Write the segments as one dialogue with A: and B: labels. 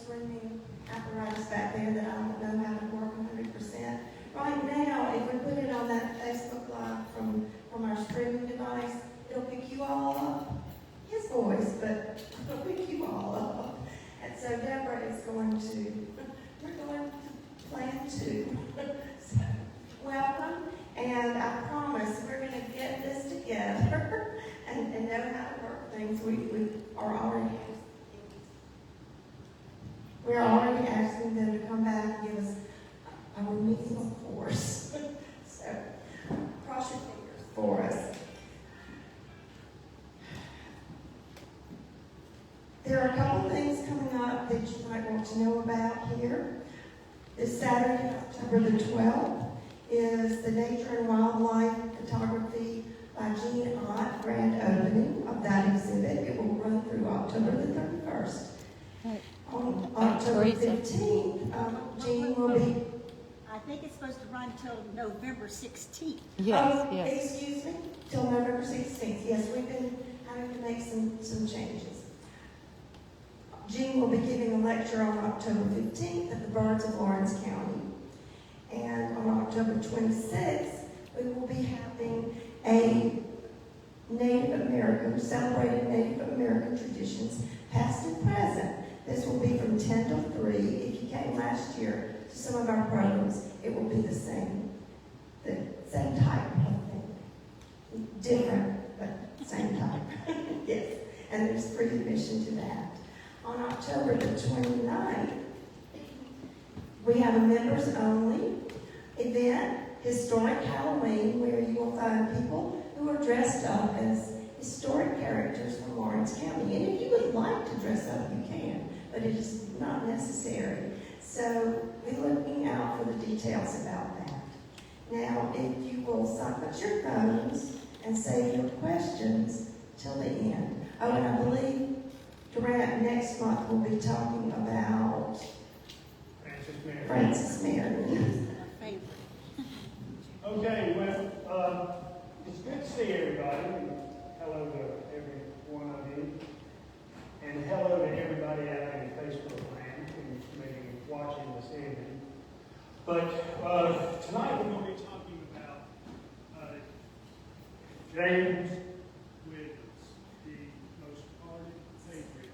A: screaming apparatus back there that I don't know how to work 100%. Right now, if we put it on that Facebook Live from our streaming device, it'll pick you all up. His voice, but it'll pick you all up. And so Deborah is going to, we're going to plan to. So, welcome, and I promise we're going to get this together and know how to work things. We're already asking them to come back and give us a remedial course. So, cross your fingers for us. There are a couple things coming up that you might want to know about here. This Saturday, October the 12th, is the Nature and Wildlife Photography by Jean Ott grand opening of that exhibit. It will run through October the 31st.
B: Right.
A: On October 15th, Jean will be...
C: I think it's supposed to run till November 16th.
B: Yes, yes.
A: Excuse me? Till November 16th. Yes, we've been having to make some changes. Jean will be giving a lecture on October 15th at the Birds of Lawrence County. And on October 26th, we will be having a Native American, celebrating Native American traditions, past and present. This will be from 10 till 3. If you came last year to some of our programs, it will be the same type of thing. Different, but same type. Yes, and there's free admission to that. On October the 29th, we have a members-only event, Historic Halloween, where you will find people who are dressed up as historic characters from Lawrence County. And if you would like to dress up, you can, but it is not necessary. So be looking out for the details about that. Now, if you will silence your phones and save your questions till the end. Oh, and I believe Durant next month will be talking about Francis Marion.
D: Okay, well, it's good to see everybody. Hello to every one of you. And hello to everybody out in Facebook land who's maybe watching this evening. But tonight we're going to be talking about James Williams, the most ardent patriot.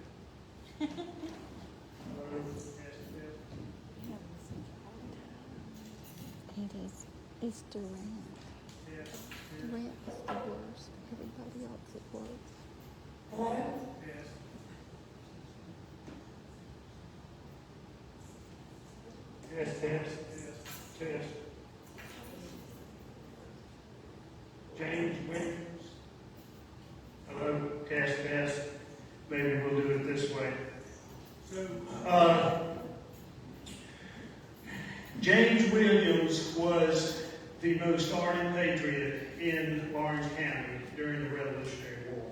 B: It is. It's Durant.
D: Yes.
B: Durant is the worst. Everybody else it was.
A: Hello?
D: Yes. Yes, test, test. James Williams. Hello, test. Maybe we'll do it this way. So, James Williams was the most ardent patriot in Lawrence County during the Revolutionary War.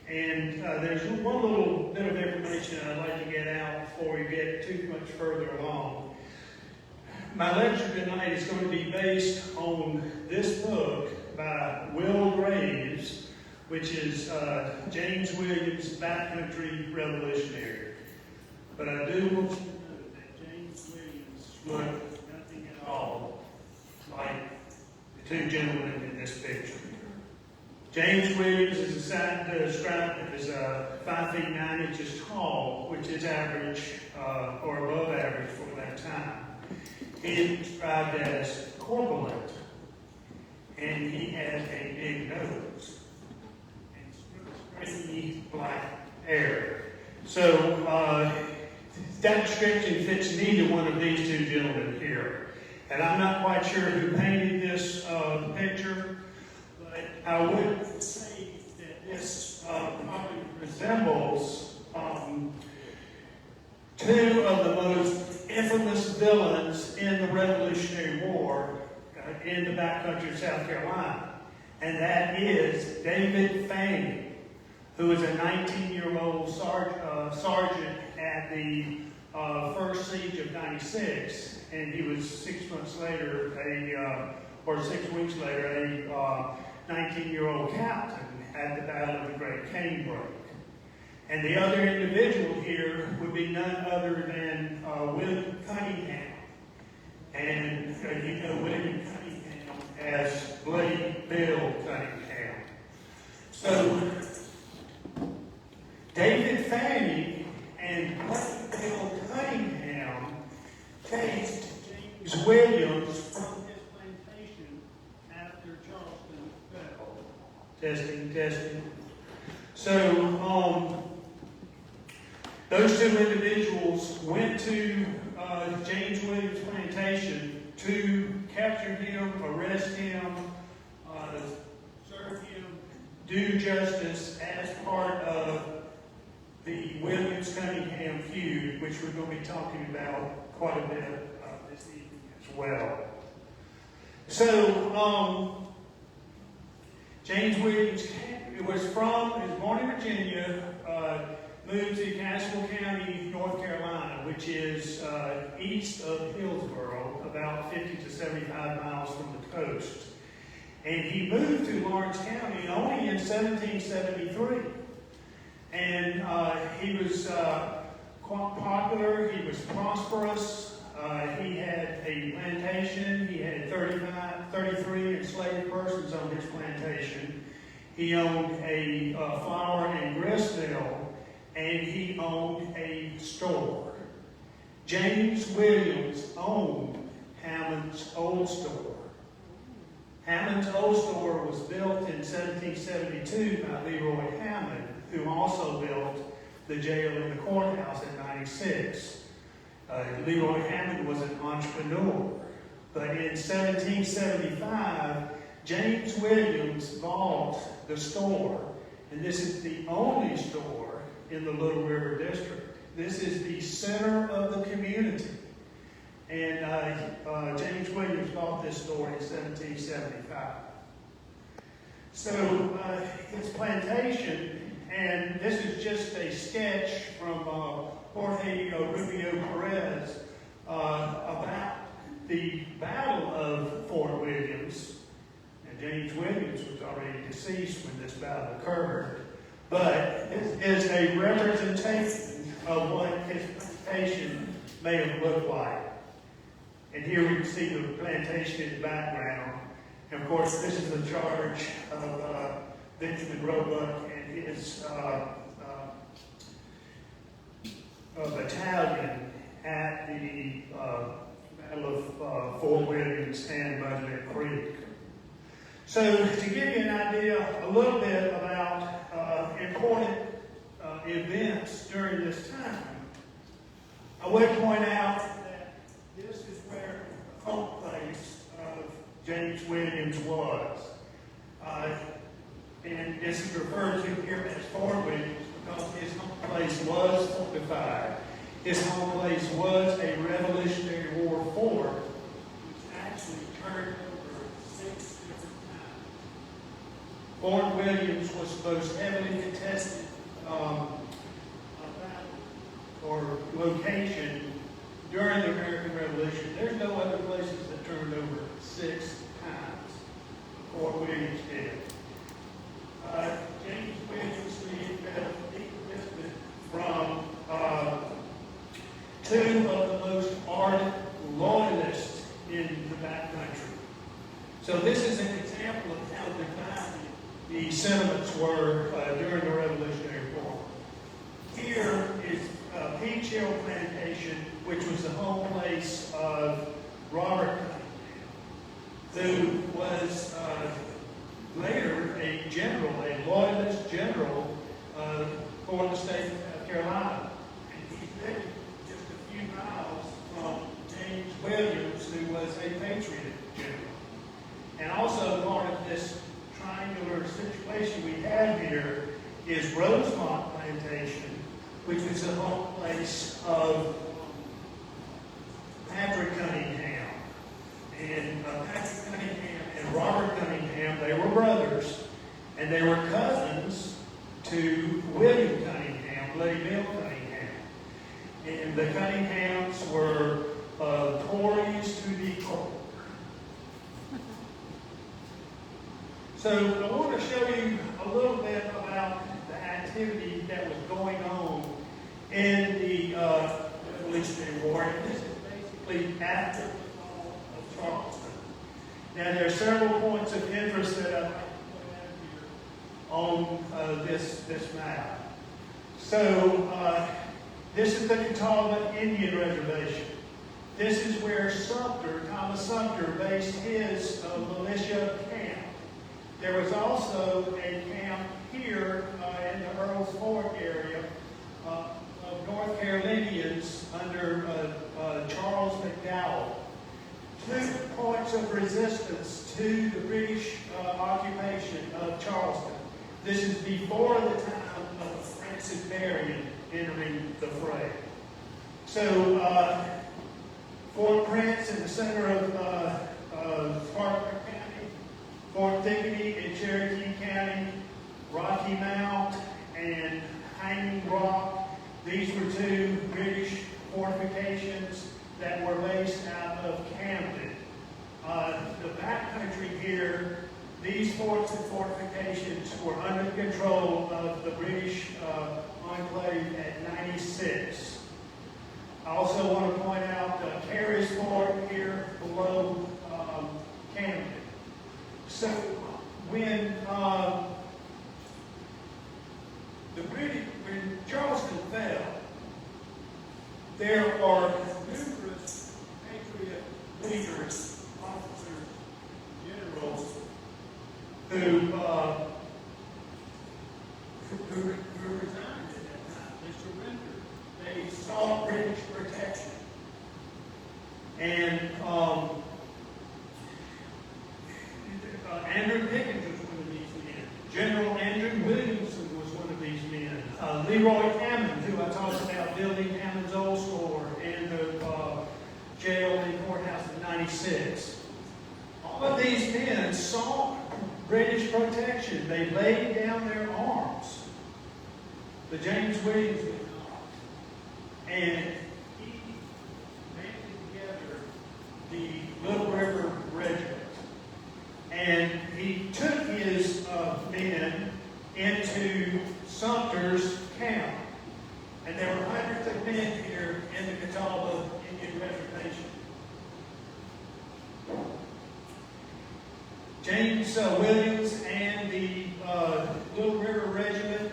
D: And there's one little bit of information I'd like to get out before we get too much further along. My lecture tonight is going to be based on this book by Will Graves, which is James Williams' Backcountry Revolutionary. But I do want you to know that James Williams looked nothing at all like the two gentlemen in this picture. James Williams is described as 5 feet 9 inches tall, which is average or above average for that time. He is described as corpulent, and he has a big nose and stringy black hair. So that description fits neither one of these two gentlemen here. And I'm not quite sure who painted this picture, but I would say that this probably resembles two of the most infamous villains in the Revolutionary War in the backcountry of South Carolina. And that is David Fanning, who was a 19-year-old sergeant at the first siege of 96, and he was 6 months later, 6 weeks later, a 19-year-old captain at the Battle of the Great Canebrake. And the other individual here would be none other than William Cunningham. And you know William Cunningham as Bloody Bill Cunningham. So David Fanning and Bloody Bill Cunningham chased James Williams from his plantation after Charleston fell. Testing. So, those two individuals went to James Williams' plantation to capture him, arrest him, serve him, do justice as part of the Williams-Cunningham feud, which we're going to be talking about quite a bit this evening as well. So, James Williams was born in Virginia, moved to Castle County, North Carolina, which is east of Hillsborough, about 50 to 75 miles from the coast. And he moved to Lawrence County only in 1773. And he was quite popular, he was prosperous, he had a plantation, he had 33 enslaved persons on his plantation. He owned a flour and grist mill, and he owned a store. James Williams owned Hammond's Old Store. Hammond's Old Store was built in 1772 by Leroy Hammond, who also built the jail and the courthouse in 96. Leroy Hammond was an entrepreneur. But in 1775, James Williams bought the store, and this is the only store in the Little River District. This is the center of the community. And James Williams bought this store in 1775. So his plantation, and this is just a sketch from Jorge Rubio Perez about the Battle of Fort Williams. And James Williams was already deceased when this battle occurred. But this is a representation of what his plantation may have looked like. And here we can see the plantation in the background. And of course, this is the charge of Benjamin Roebuck and his battalion at the Battle of Fort Williams and Mudlick Creek. So, to give you an idea a little bit about important events during this time, I would point out that this is where the home place of James Williams was. And this is referred to here as Fort Williams because his home place was fortified. His home place was a Revolutionary War fort, which actually turned over 6 different times. Fort Williams was the most heavily contested battle or location during the American Revolution. There's no other places that turned over 6 times. Fort Williams did. James Williams benefited from two of the most ardent loyalists in the backcountry. So this is an example of how divided the sentiments were during the Revolutionary War. Here is Peach Hill Plantation, which was the home place of Robert Cunningham, who was later a general, a loyalist general for the state of South Carolina. And he lived just a few miles from James Williams, who was a Patriot general. And also part of this triangular situation we have here is Rosemont Plantation, which was the home place of Patrick Cunningham. And Patrick Cunningham and Robert Cunningham, they were brothers, and they were cousins to William Cunningham, Bloody Bill Cunningham. And the Cunninghams were Tories to the core. So I want to show you a little bit about the activity activity that was going on in the Revolutionary War. And this is basically after the fall of Charleston. Now, there are several points of interest that I'd like to point out here on this map. So, this is the Catawba Indian Reservation. This is where Thomas Sumter, based his militia camp. There was also a camp here in the Earl's Fort area of North Carolinians under Charles McDowell. 2 points of resistance to the British occupation of Charleston. This is before the time of Francis Marion entering the fray. So, Fort Prince in the center of Parker County, Fort Thickety in Cherokee County, Rocky Mount and Hanging Rock. These were 2 British fortifications that were based out of Camden. The backcountry here, these forts and fortifications were under the control of the British enclave at 96. I also want to point out Carey's Fort here below Camden. So when when Charleston fell, there are numerous patriot leaders, officers, generals who resigned at that time. They surrendered. They sought British protection. And Andrew Pickens was one of these men. General Andrew Williamson was one of these men. Leroy Hammond, who I talked about building Hammond's old store and the jail and courthouse in 96. All of these men sought British protection. They laid down their arms. The James Williams was not. And he banded together the Little River Regiment. And he took his men into Sumter's camp. And there were hundreds of men here in the Catawba Indian Reservation. James Williams and the Little River Regiment,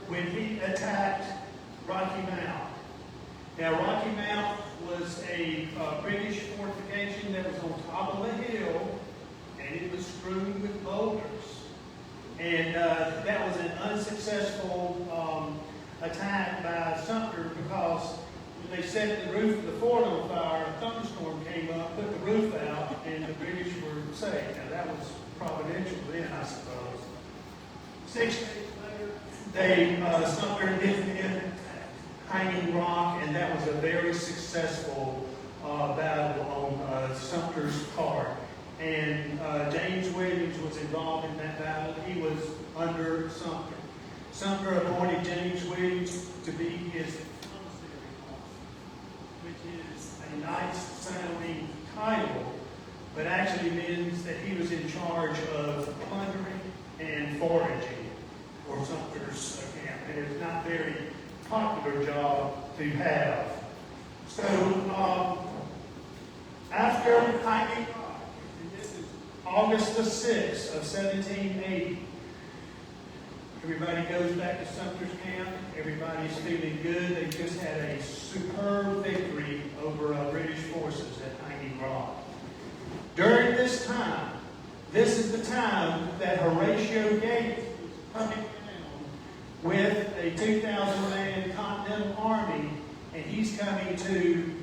D: when he attacked Rocky Mount. Now, Rocky Mount was a British fortification that was on top of a hill, and it was strewn with boulders. And that was an unsuccessful attack by Sumter because when they set the roof of the fort on fire, a thunderstorm came up, put the roof out, and the British were safe. Now, that was providential then, I suppose. 6 days later, Sumter and his men Hanging Rock, and that was a very successful battle on Sumter's part. And James Williams was involved in that battle. He was under Sumter. Sumter appointed James Williams to be his commissary officer, which is a nice sounding title, but actually means that he was in charge of plundering and foraging for Sumter's camp. And it's not a very popular job to have. So after Hanging Rock, and this is August the 6th of 1780, everybody goes back to Sumter's camp. Everybody's feeling good. They just had a superb victory over British forces at Hanging Rock. During this time, this is the time that Horatio Gates was coming down with a 2,000-man Continental Army, and he's coming to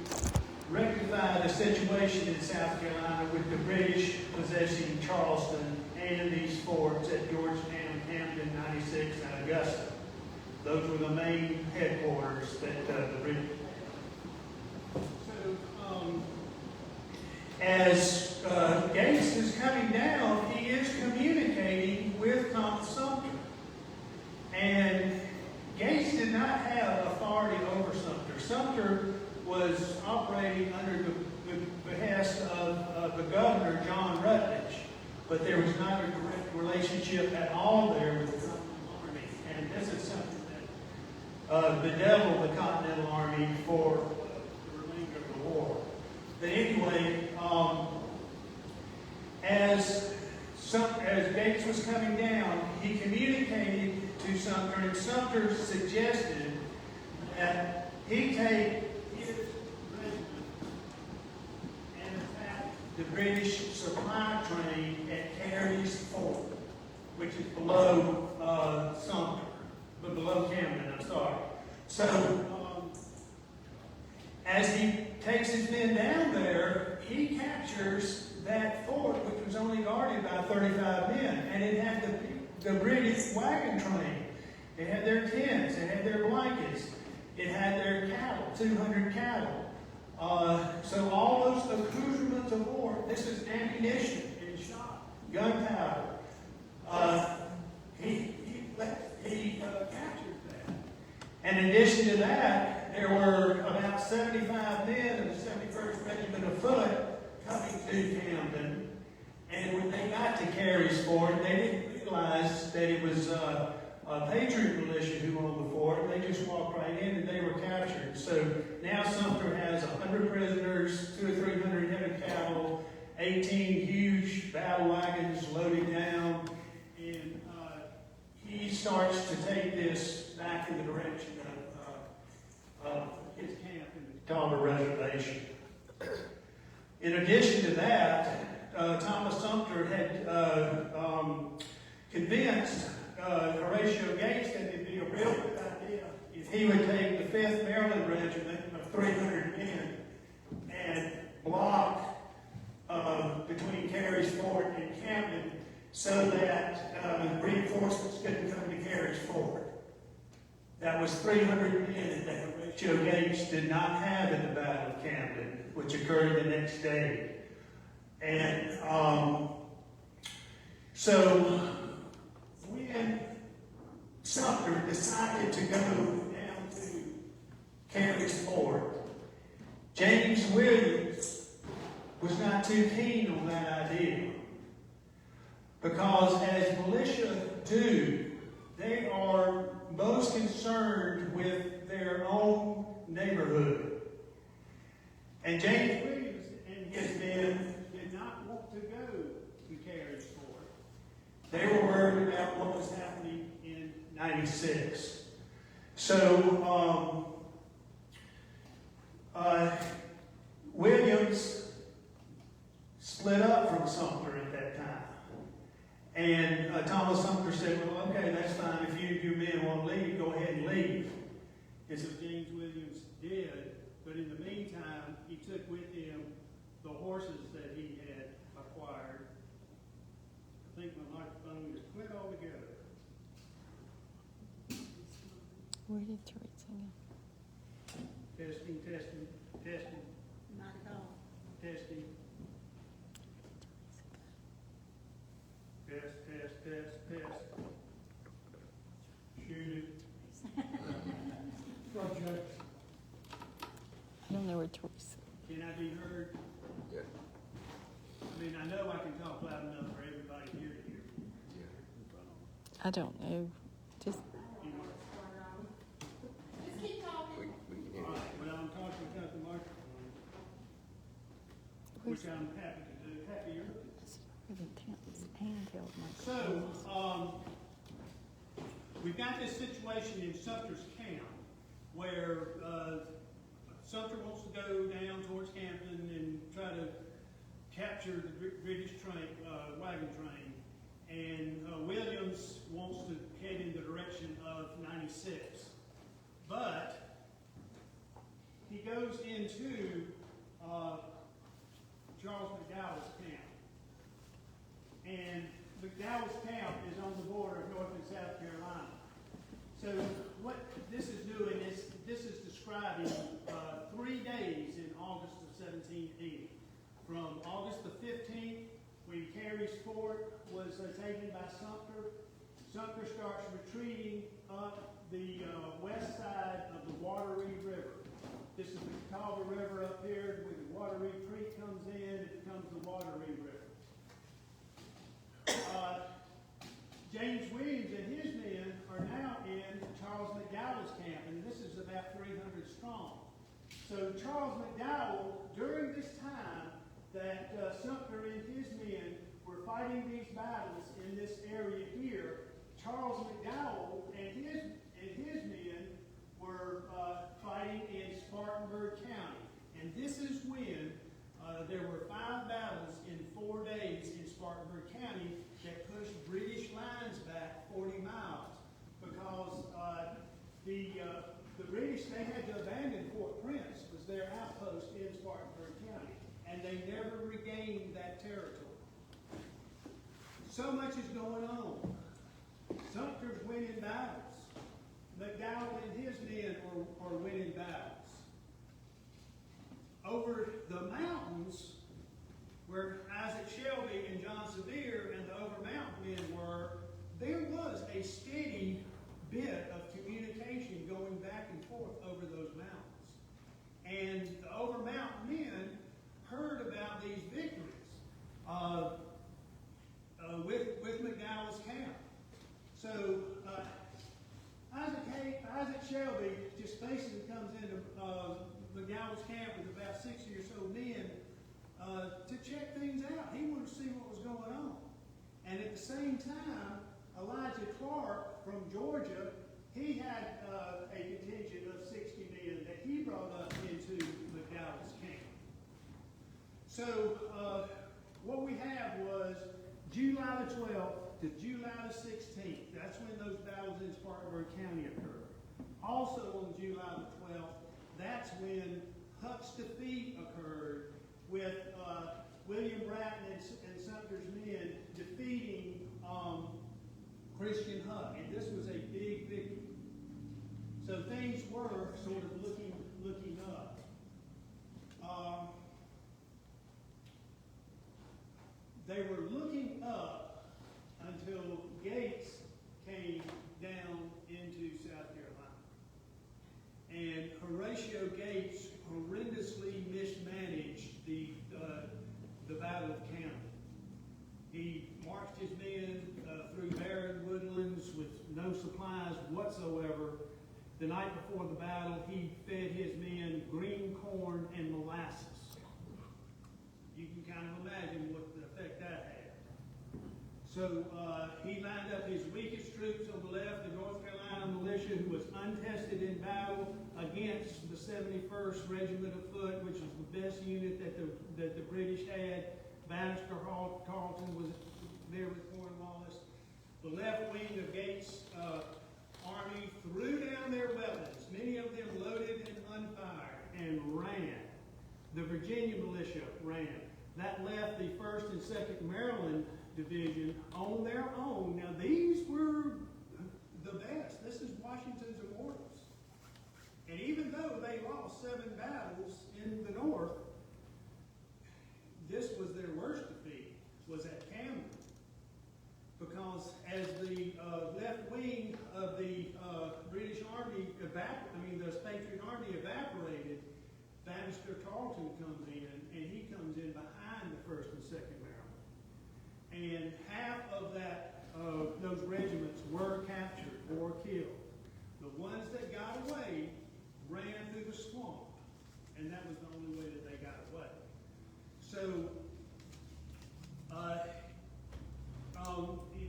D: rectify the situation in South Carolina with the British possessing Charleston and these forts at Georgetown, Camden, 96, and Augusta. Those were the main headquarters that the British had. So, as Gates is coming down, he is communicating with Thomas Sumter. And Gates did not have authority over Sumter. Sumter was operating under the behest of the governor, John Rutledge, but there was not a direct relationship at all there with the Continental Army. And this is something bedevil the Continental Army for the remainder of the war. But anyway, as Gates was coming down, he communicated to Sumter, and Sumter suggested that he take his regiment and attack the British supply train at Carey's Ford, which is below Sumter, but below Camden, I'm sorry. So, as he takes his men down there, he captures that fort, which was only guarded by 35 men, and it had the British wagon train. It had their tents, it had their blankets, it had their cattle, 200 cattle. So all those accoutrements of war, this is ammunition and shot, gunpowder. He captured that. And in addition to that, there were about 75 men of the 71st Regiment of Foot coming to Camden. And when they got to Carey's Ford, they didn't realize that it was a Patriot militia who owned the fort. They just walked right in and they were captured. So now Sumter has 100 prisoners, 200 or 300 head of cattle, 18 huge battle wagons loaded down, and he starts to take this back in the direction of his camp in the Catawba Reservation. In addition to that, Thomas Sumter had convinced Horatio Gates that it'd be a real good idea if he would take the 5th Maryland Regiment of 300 men and block between Carey's Fort and Camden so that reinforcements couldn't come to Carey's Fort. That was 300 men that Horatio Gates did not have in the Battle of Camden, which occurred the next day. And so when Sumter decided to go down to Carey's Fort, James Williams was not too keen on that idea. Because as militia do, they are most concerned with their own neighborhood. And James Williams and his men did not want to go to Carey's Fort. They were worried about what was happening in 96. So, Williams split up from Sumter at that time. And Thomas Sumter said, well, okay, that's fine. If you and your men want to leave, go ahead and leave. And so James Williams did. But in the meantime, he took with him the horses that he had acquired. I think my microphone is quit altogether.
B: Where did Teresa go?
D: Testing, testing, testing,
C: Not at all.
D: testing. Test. Shoot it. Project.
B: I don't know where Teresa.
D: Can I be heard?
E: Yeah.
D: I mean, I know I can talk loud enough for everybody here to hear.
B: I don't know. Just
D: You know?
E: We can hear
D: All
E: you.
D: right, well, I'm talking without the microphone,
B: where's
D: which I'm happy to do, happier.
B: really tense handheld
D: So,
B: microphones.
D: we've got this situation in Sumter's camp where Sumter wants to go down towards Camden and try to capture the British train, wagon train, and Williams wants to head in the direction of 96. But he goes into Charles McDowell's camp. And McDowell's camp is on the border of North and South Carolina. So what this is doing is, this is describing 3 days in August of 1780. From August the 15th, when Carey's Fort was taken by Sumter, Sumter starts retreating up the west side of the Wateree River. This is the Catawba River up here, where the Wateree Creek comes in, it becomes the Wateree River. James Williams and his men are
F: are now in Charles McDowell's camp, and this is about 300 strong. So Charles McDowell, during this time that Sumter and his men were fighting these battles in this area here, Charles McDowell and his men were fighting in Spartanburg County. And this is when there were 5 battles in 4 days in Spartanburg County that pushed British lines back 40 miles because the British, they had to abandon Fort Prince, was their outpost in Spartanburg County, and they never regained that territory. So much is going on. Sumter's winning battles. McDowell and his men are winning battles. Over the mountains, where Isaac Shelby and John Sevier and the Overmount men were, there was a steady bit of communication going back and forth over those mountains. And the Overmount men heard about these victories with McDowell's camp. So Isaac Shelby just basically comes into McDowell's camp with about 60 or so men to check things out. He wanted to see what was going on. And at the same time, Elijah Clark from Georgia, he had a contingent of 60 men that he brought up into McDowell's camp. So what we have was July the 12th to July the 16th. That's when those battles in Spartanburg County occurred. Also on July the 12th, that's when Huck's defeat occurred with William Bratton and Sumter's men defeating Christian Huck. And this was a big victory. So things were sort of looking up. They were looking up until Gates came down into South Carolina. And Horatio Gates horrendously mismanaged the Battle of Camden. He marched his men through barren woodlands with no supplies whatsoever. The night before the battle, he fed his men green corn and molasses. You can kind of imagine what the effect that had. So he lined up his weakest troops on the left, the North Carolina militia, who was untested in battle, against the 71st Regiment of Foot, which was the best unit that the British had. Bannister Carleton was there with Cornwallis. The left wing of Gates' army threw down their weapons, many of them loaded and unfired, and ran. The Virginia militia ran. That left the 1st and 2nd Maryland Division on their own. Now, these were the best. This is Washington's immortals. And even though they lost 7 battles in the North, this was their worst defeat, was at Camden. Because as the left wing of the British Army the Patriot Army evaporated, Bannister Tarleton comes in, and he comes in behind the 1st and 2nd Maryland. And half of those regiments were captured or killed. The ones that got away ran through the swamp, and that was the only way that they got away. So,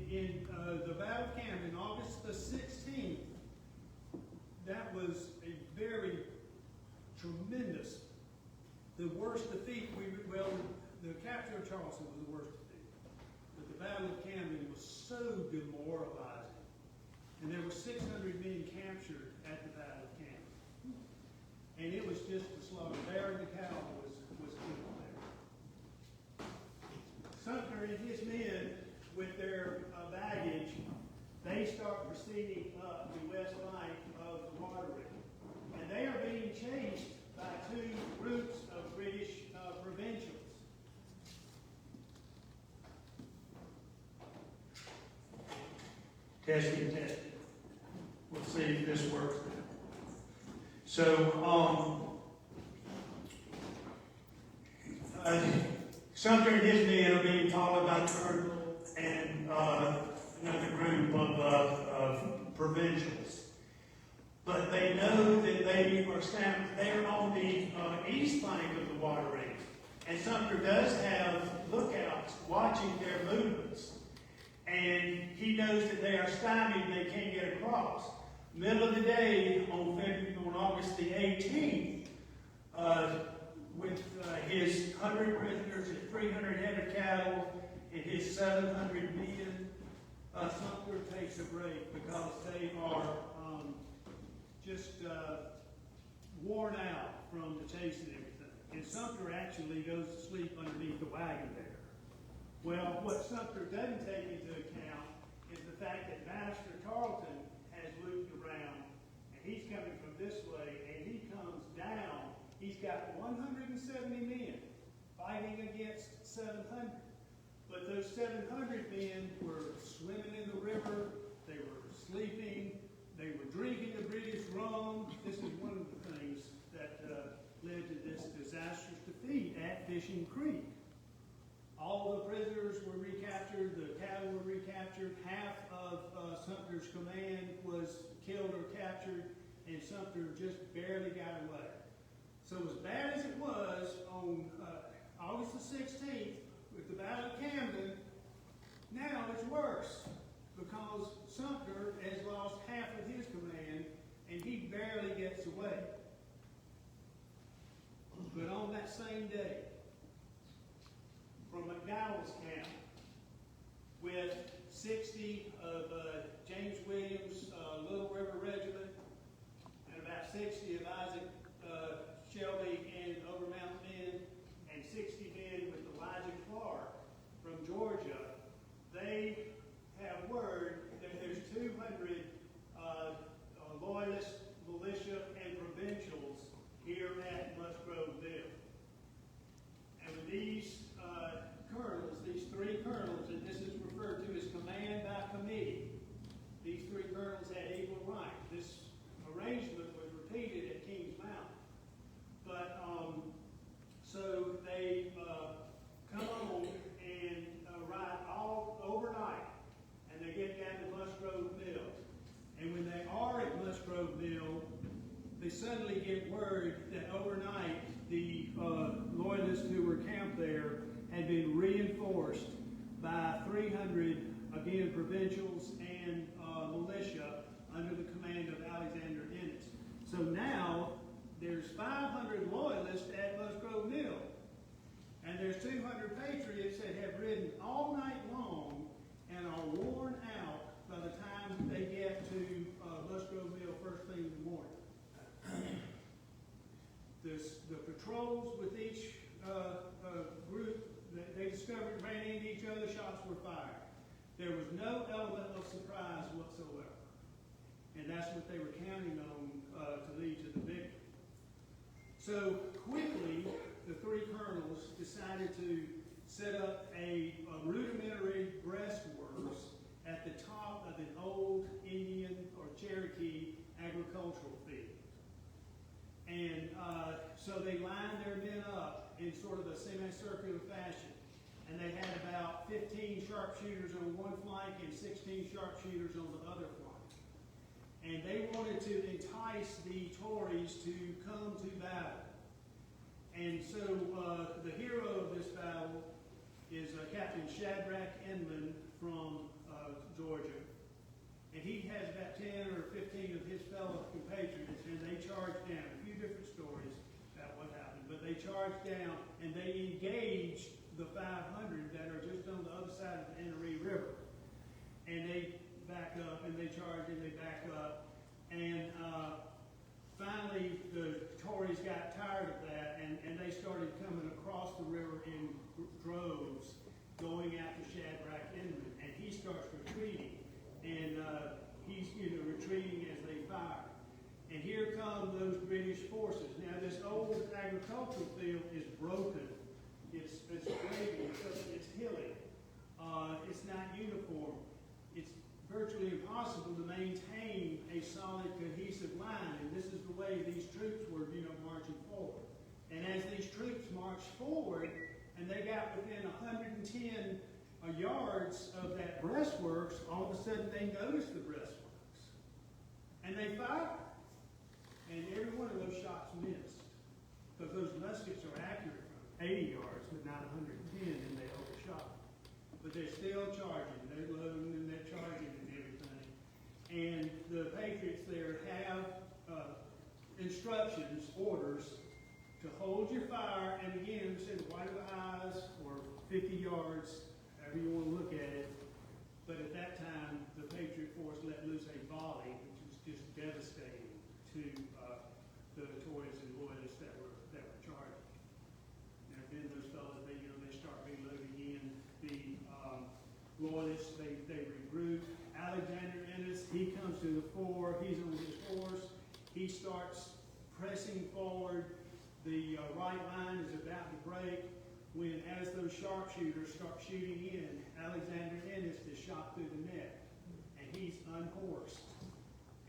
F: in the Battle of Camden, August the 16th, that was a very tremendous, the worst defeat. The capture of Charleston was the worst defeat. But the Battle of Camden was so demoralizing. And there were 600 men captured at the Battle of Camden. And it was just a slaughter. Baron the Cow was killed there. Sumter and his men, with their baggage, they start proceeding up the west bank of the Wateree. And they are being chased by 2 groups of British provincials.
D: Testing. We'll see if this works. So, Sumter and his men are being followed by Colonel and another group of
F: provincials. But they know that they are stamped there on the east bank of the water reef. And Sumter does have lookouts watching their movements. And he knows that they are stymied, they can't get across. Middle of the day on August the 18th, with his 100 prisoners and 300 head of cattle and his 700 men, Sumter takes a break because they are just worn out from the chase and everything. And Sumter actually goes to sleep underneath the wagon there. Well, what Sumter doesn't take into account is the fact that Master Tarleton has looped around, and he's coming from this way, and he comes down. He's got 170 men fighting against 700. But those 700 men were swimming in the river, they were sleeping, they were drinking the British rum. This is one of the things that led to this disastrous defeat at Fishing Creek. All the prisoners were recaptured, the cattle were recaptured, half of Sumter's command was killed or captured, and Sumter just barely got away. So as bad as it was on August the 16th, with the Battle of Camden, now it's worse, because Sumter has lost half of his command, and he barely gets away. But on that same day, from McDowell's camp, with 60 of James Williams' Little River Regiment, and about 60 of Isaac Shelby and Overmount men, and 60 men with Elijah Clark from Georgia, they have word that there's 200 loyalist, militia, and provincials here at Musgroveville. And with these colonels, these three colonels, and this is referred to as command by committee, these three colonels had equal rank. This arrangement was repeated at Kings Mountain. But, so they come on and ride all overnight, and they get down to Musgroveville. And when they are at Musgroveville, they suddenly get word that overnight the loyalists who were camped there had been reinforced by 300, again, provincials and militia under the command of Alexander Ennis. So now there's 500 loyalists at Musgroveville, and there's 200 patriots that have ridden all night long and are worn out by the time they get to Musgroveville first thing in the morning. The patrols with each group, they discovered, ran into each other, shots were fired. There was no element of surprise whatsoever. And that's what they were counting on to lead to the victory. So quickly, the three colonels decided to set up a rudimentary breastworks at the top of an old Indian or Cherokee agricultural field. And so they lined their men up in sort of a semicircular fashion. And they had about 15 sharpshooters on one flank and 16 sharpshooters on the other flank. And they wanted to entice the Tories to come to battle. And so the hero of this battle is Captain Shadrach Inman from Georgia. And he has about 10 or 15 of his fellow compatriots, and they charged down. A few different stories about what happened, but they charged down and they engaged the 500 that are just on the other side of the Enoree River. And they back up, and they charge, and they back up. And finally, the Tories got tired of that, and they started coming across the river in droves, going after Shadrach Inman. And he starts retreating. And he's retreating as they fire. And here come those British forces. Now this old agricultural field is broken. It's wavy, it's hilly. It's not uniform. It's virtually impossible to maintain a solid, cohesive line. And this is the way these troops were, marching forward. And as these troops marched forward, and they got within 110 yards of that breastworks, all of a sudden they noticed the breastworks. And they fired, and every one of those shots missed. Because those muskets are accurate from 80 yards, but not 110, and they overshot. But they're still charging. They're loading and they're charging and everything. And the Patriots there have instructions, orders, to hold your fire, and again, instead of white of the eyes or 50 yards, however you want to look at it. But at that time, the Patriot force let loose a volley, which was just devastating to the notorious and loyalists that were charging. And then those fellows, they start reloading in. The loyalists, they regroup. Alexander Ennis, he comes to the fore. He's on his horse. He starts pressing forward. The right line is about to break when, as those sharpshooters start shooting in, Alexander Ennis is shot through the neck, and he's unhorsed.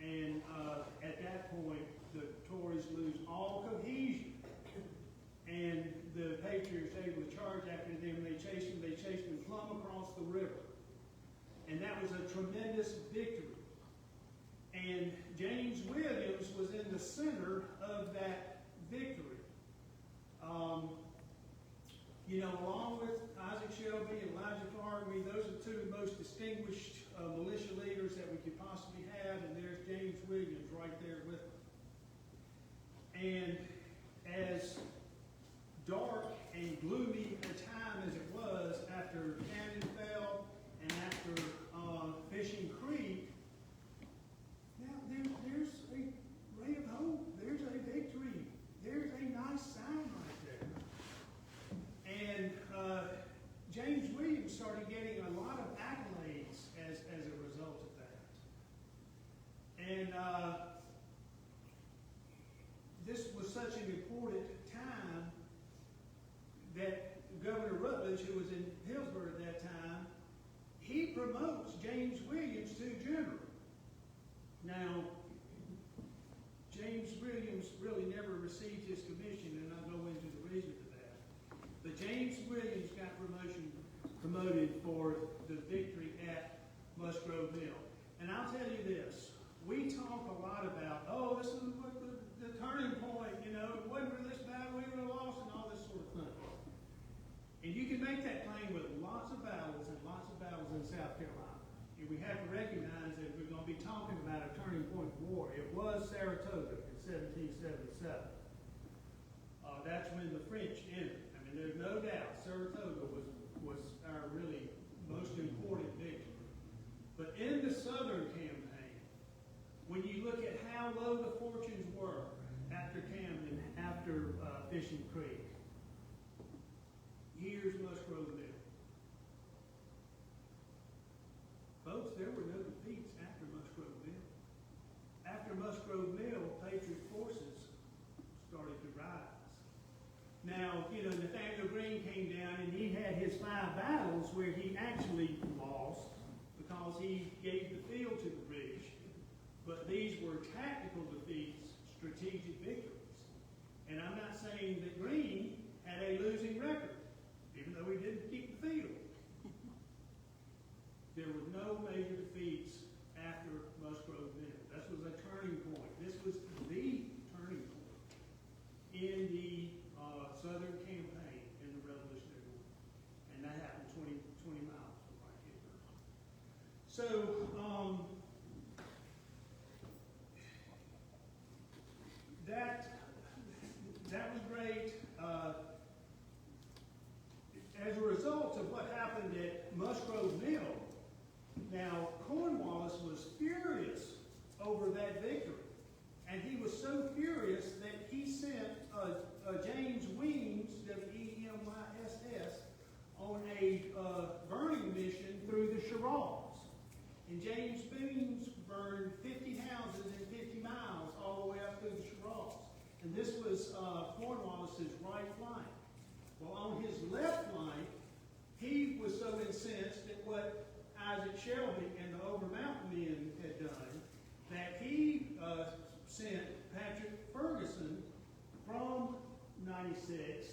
F: And at that point, the Tories lose all cohesion, and the Patriots are able to charge after them. They chase them plumb across the river. And that was a tremendous victory. And James Williams was in the center of that victory. Along with Isaac Shelby and Elijah Farley, those are two of the most distinguished militia leaders that we could possibly have, and there's James Williams right there with them. And as dark and gloomy a time as it was after Camden fell and after Fishing Creek, now there's a ray of hope. There's a victory. There's a nice sign right there. And James Williams started getting a lot of accolades as a result of that. And this was such an important time that Governor Rutledge, who was in Hillsborough at that time, he promotes James Williams to general. Now, James Williams really never received his commission, and I'll go into the reason for that. But James Williams got promoted for the victory at Musgrove Mill. And I'll tell you this, we talk a lot about, this is what the turning point, it wasn't for this battle, we would have lost, and all this sort of thing. And you can make that claim with lots of battles in South Carolina. And we have to recognize that we're going to be talking about a turning point war. It was Saratoga in 1777. That's when the French entered. I mean, there's no doubt Saratoga was our really most important victory. But in the Southern campaign, when you look at how low the fortunes were after Camden, after Fishing Creek, here's Musgrove Mill. Folks, there were no defeats after Musgrove Mill. After Musgrove Mill, Patriot forces started to rise. Now, Nathaniel Greene came down and he had his 5 battles where he actually lost because he gave the field to the British. But these were tactical defeats, strategic victories. And I'm not saying that Greene had a losing record, even though he didn't keep the field. There were no major defeats after Musgrove Mill. This was a turning point. This was the turning point in the Southern campaign in the Revolutionary War. And that happened 20 miles from right here. So, that was great. As a result of what happened at Musgrove Mill, now Cornwallis was furious over that victory. And he was so furious that he sent James Weems, W-E-M-Y-S-S, on a burning mission through the Chirals. And James Weems burned 50 houses in 50 miles all the way up through the Chirals. And this was Cornwallis's right flank. Well, on his left flank, he was so incensed at what Isaac Shelby and the Over Mountain men had done that he sent Patrick Ferguson from 96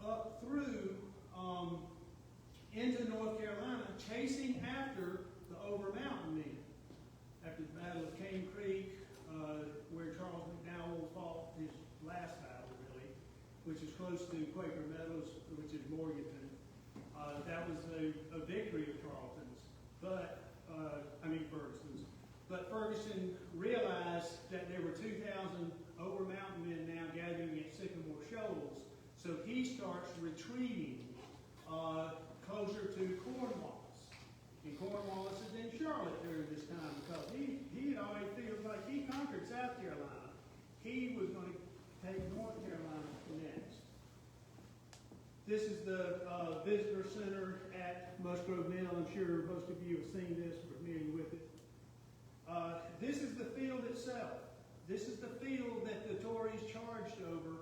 F: up through into North Carolina, chasing after the Over Mountain men. After the Battle of Cane Creek, which is close to Quaker Meadows, which is Morganton. That was a victory of Tarleton's, but, Ferguson's. But Ferguson realized that there were 2,000 over mountain men now gathering at Sycamore Shoals, so he starts retreating closer to Cornwallis. And Cornwallis is in Charlotte during this time because he had already feels like he conquered South Carolina. He was going to take North Carolina next. This is the visitor center at Musgrove Mill. I'm sure most of you have seen this, are familiar with it. This is the field itself. This is the field that the Tories charged over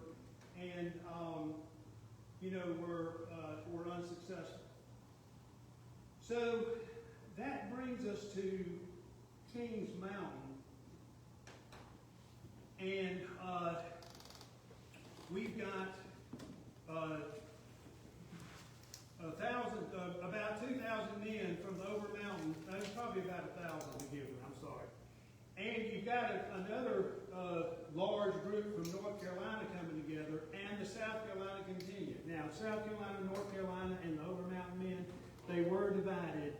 F: and, were unsuccessful. So that brings us to Kings Mountain. And we've got about 2,000 men from the Over Mountain. That's probably about 1,000 to give them, I'm sorry. And you've got another large group from North Carolina coming together, and the South Carolina contingent. Now, South Carolina, North Carolina, and the Over Mountain men, they were divided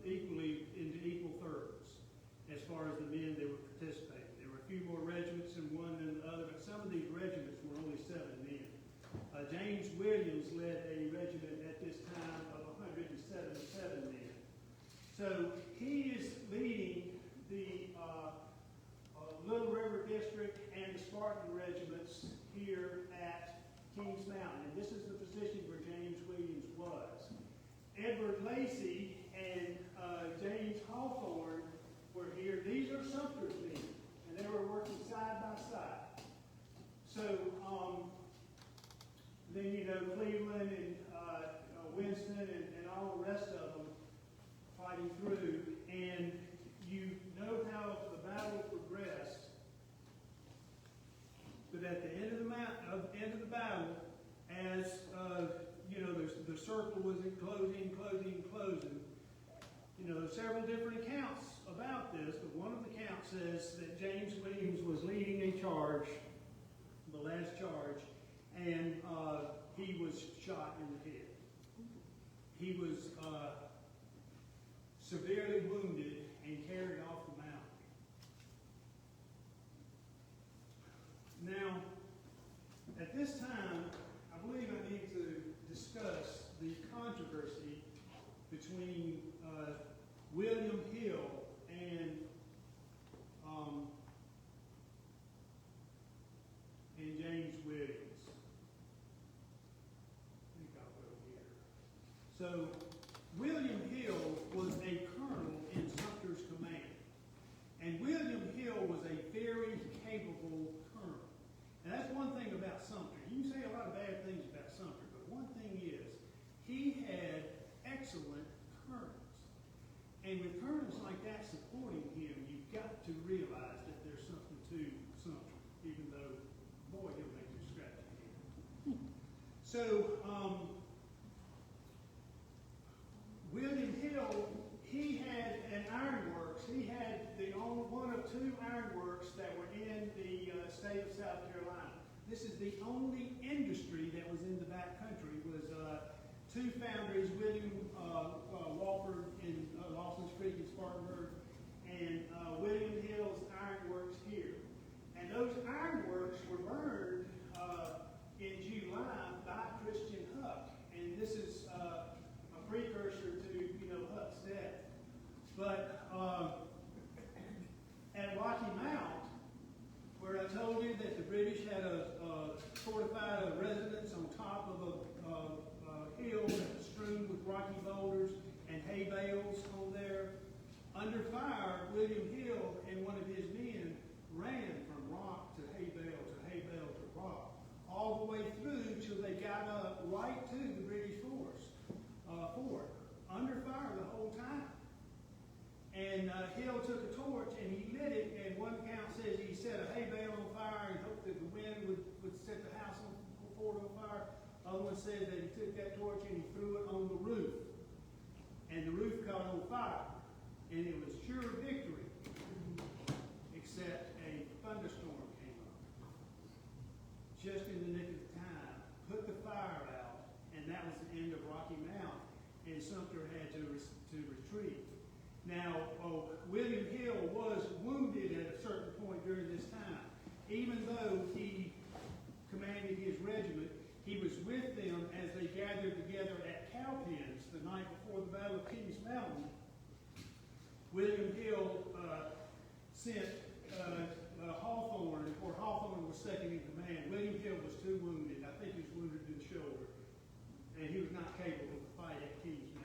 F: equally into equal thirds as far as the men that were participating. There were a few more regiments in one than the other, but some of these regiments were only 7 men. James Williams led a regiment at this time of 177 men. So he is leading the Little River District and the Spartan regiments here at Kings Mountain. And this is the position where James Williams was. Edward Lacey and James Hawthorne were here. These are Sumter's men, and they were working side by side. So then, Cleveland and Winston and all the rest of them fighting through. And you know how the battle progressed. But at the end of the battle, as the circle was closing. There's several different accounts about this, but one of the accounts says that James Williams was leading a charge, the last charge, and he was shot in the head. He was severely wounded and carried off the mountain. Now, at this time, I believe I need to discuss the controversy between William Hill and James Williams. I think I'll go here. So, William Hill was a colonel in Sumter's command. And William Hill was a very capable colonel. And that's one thing about Sumter. You can say a lot of bad things about Sumter, but one thing is, he had excellent colonels. And with colonels like that supporting him, you've got to realize that there's something to Sumter, even though, boy, he'll make you scratch your head. So, William Hill, he had an ironworks. He had one of 2 ironworks that were in the state of South Carolina. This is the only industry that was in the back country. Was 2 foundries, William Walford in Lawson's Creek in Spartanburg, and William Hill's ironworks here. And those ironworks were burned in July by Christian Huck. And this is a precursor to Huck's death. But at Rocky Mount, where I told you that the British had a fortified residence on top of a hill that was strewn with rocky boulders and hay bales on there, under fire, William Hill and one of his men ran from rock to hay bale to rock, all the way through till they got up right to the British fort, under fire the whole time. And Hill took a torch and he lit it, and one account says he set a hay bale on fire and hoped that the wind would set the house on fort on fire. Other one says that he took that torch and he threw it on the roof. And the roof caught on fire. And it was sure victory, except a thunderstorm came up and Sumter had to retreat. Now, William Hill was wounded at a certain point during this time. Even though he commanded his regiment, he was with them as they gathered together at Cowpens the night before the Battle of Kings Mountain. William Hill sent Hawthorne, or Hawthorne was second in command. William Hill was too wounded. I think he was wounded in the shoulder. And he was not capable of the fight at Kings Mountain.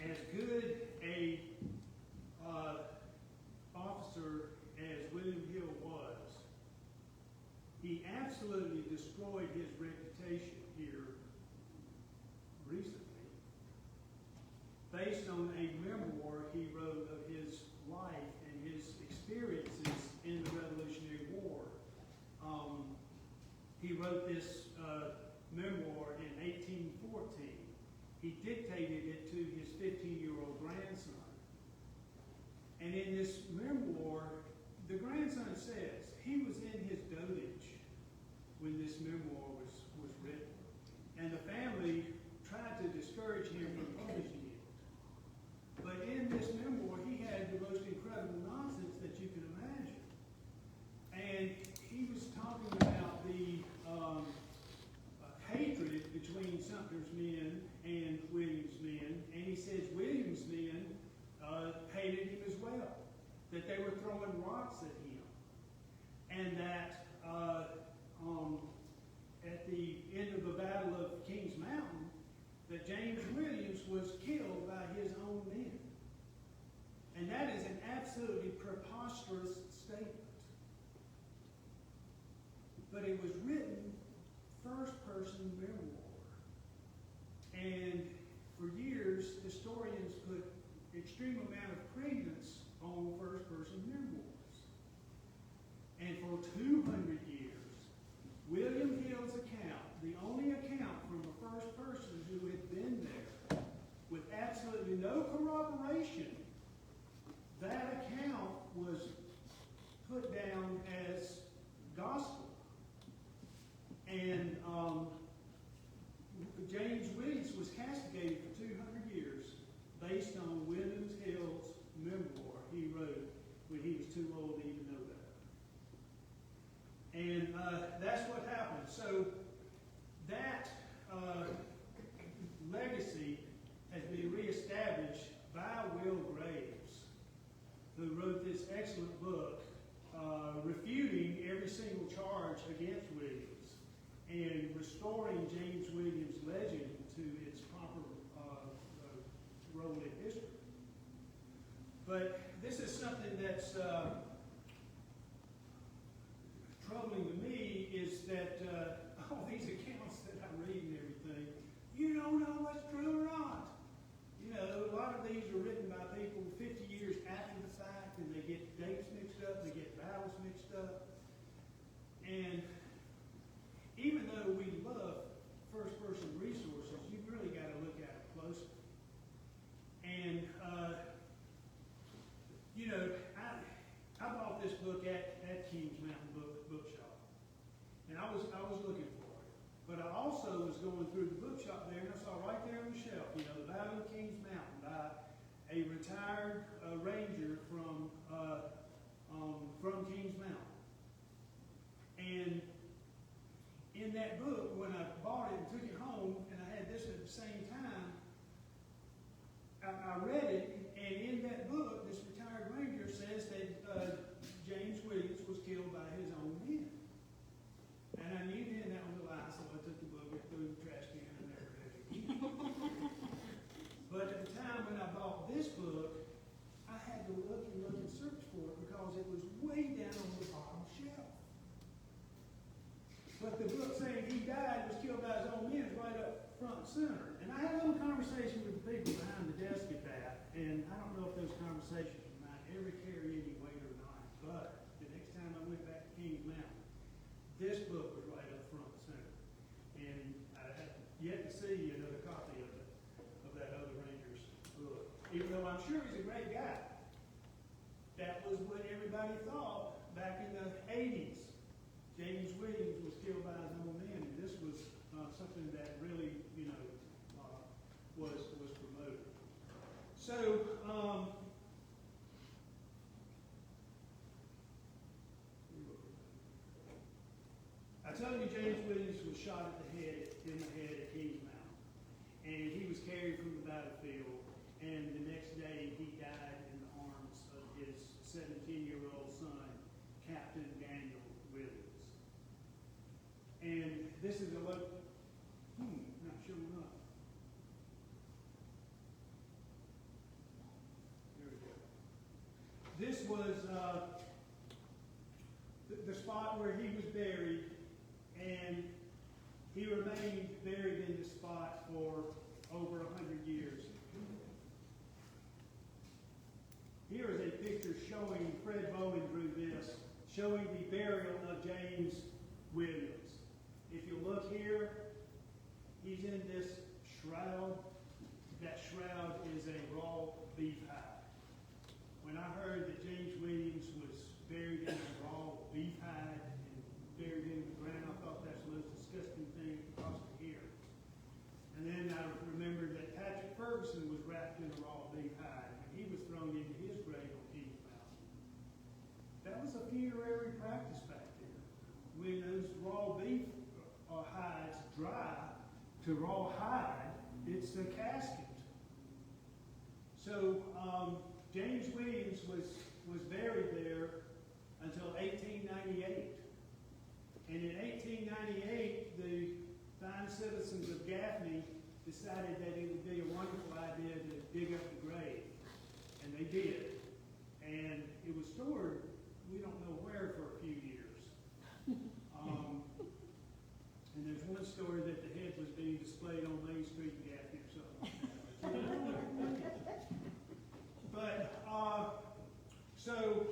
F: As good a officer as William Hill was, he absolutely destroyed his reputation here recently based on a memoir he wrote of his life and his experiences in the Revolutionary War. He wrote this memoir in 1814. He dictated it to his 15-year-old grandson. And in this memoir, the grandson says he was in his dotage when this memoir was written. And the family tried to discourage him from publishing it. But in this memoir, he had the most incredible nonsense that you can imagine. And he was talking about the hatred between Sumter's men and William's men. And he says William's men hated him as well, that they were throwing rocks at him. And that at the end of the Battle of Kings Mountain, that James Williams was killed by his own men. And that is an absolutely preposterous statement. But it was written first-person memoir. And for years, historians put extreme amount of credence on first-person memoirs. And for 200 years, William Hill's account, the only account from a first person who had been there, with absolutely no corroboration, that account was put down as gospel. And James Williams was castigated for 200 years based on William Hill's memoir he wrote when he was too old to even know better. And that's what happened. So that legacy has been reestablished by Will Graves, who wrote this excellent book refuting every single charge against Williams and restoring James Williams' legend to its proper role in history. But this is something that's troubling to me, is that all these accounts that I read and everything, you don't know what's true or not. You know, a lot of these are written by people 50 years after the fact, and they get dates mixed up, they get battles mixed up. And even though we love first-person resources, you've really got to look at it closely. And, you know, I bought this book at Kings Mountain Bookshop, and I was looking for it. But I also was going through the bookshop there, and I saw right there on the shelf, you know, The Battle of Kings Mountain by a retired ranger from Kings Mountain. And in that book, when I bought it and took it home, and I had this at the same time, I read it, and in that book, this retired ranger says that James Williams was killed by his own men. And I knew then that was a lie, so I took the book and threw it in the trash can and never read it again. But at the time when I bought this book, I had to look and search for it because it was way down on the bottom shelf. But the book saying he died, was killed by his own men, is right up front and center. And I had a little conversation with the people behind the desk at that, and I don't know if those conversations might ever carry any weight or not, but the next time I went back to Kings Mountain, this book was right up front and center. And I have yet to see another copy of it, of that other ranger's book. Even though I'm sure he's a great guy. That was what everybody thought back in the 80s. James Williams was killed by his own men, and this was something that really, was promoted. So, I told you James Williams was shot in the head at Kings Mountain, and he was carried from the battlefield, and the next day he died in the arms of his 17-year-old son, Captain Daniel Williams. And this is a look, not showing up. There we go. This was the spot where he was buried, and he remained buried in the spot for over 100 years. Here is a picture showing, Fred Bowen drew this, showing the burial of James Williams. If you look here, he's in this shroud. That shroud is a raw beef hide. When I heard that James Williams was buried in a raw beef hide and buried in the ground, I thought that's the most disgusting thing you could possibly hear. And then I remembered that Patrick Ferguson was wrapped in a raw beef hide when he was thrown into his grave on Kings Mountain. That was a funerary practice back then. When those raw beef hides dry to raw hide, it's a casket. So James Williams was buried there until 1898. And in 1898, the fine citizens of Gaffney decided that it would be a wonderful idea to dig up the grave. And they did. And it was stored, we don't know where, for a few years. And there's one story that the head was being displayed on Main Street in Gaffney or something like that. But, so,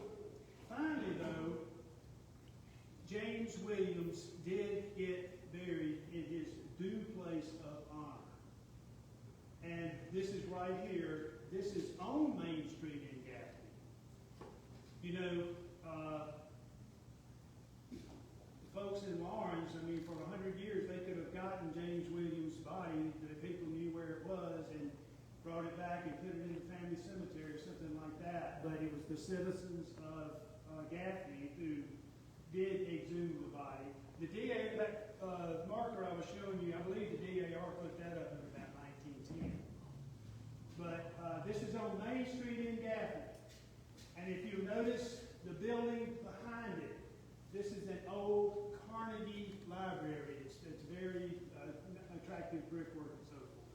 F: finally though, James Williams did get buried in his due place of honor. And this is right here. This is on Main Street in Gaffney. You know, the folks in Lawrence, I mean, for 100 years, they could have gotten James Williams' body, the people knew where it was, and brought it back and put it in the family cemetery or something like that. But it was the citizens of Gaffney who did exhume the body. The DA, that marker I was showing you, I believe the DAR put that up in about 1910. But this is on Main Street in Gaffney. And if you notice the building behind it, this is an old Carnegie library. It's very attractive brickwork and so forth.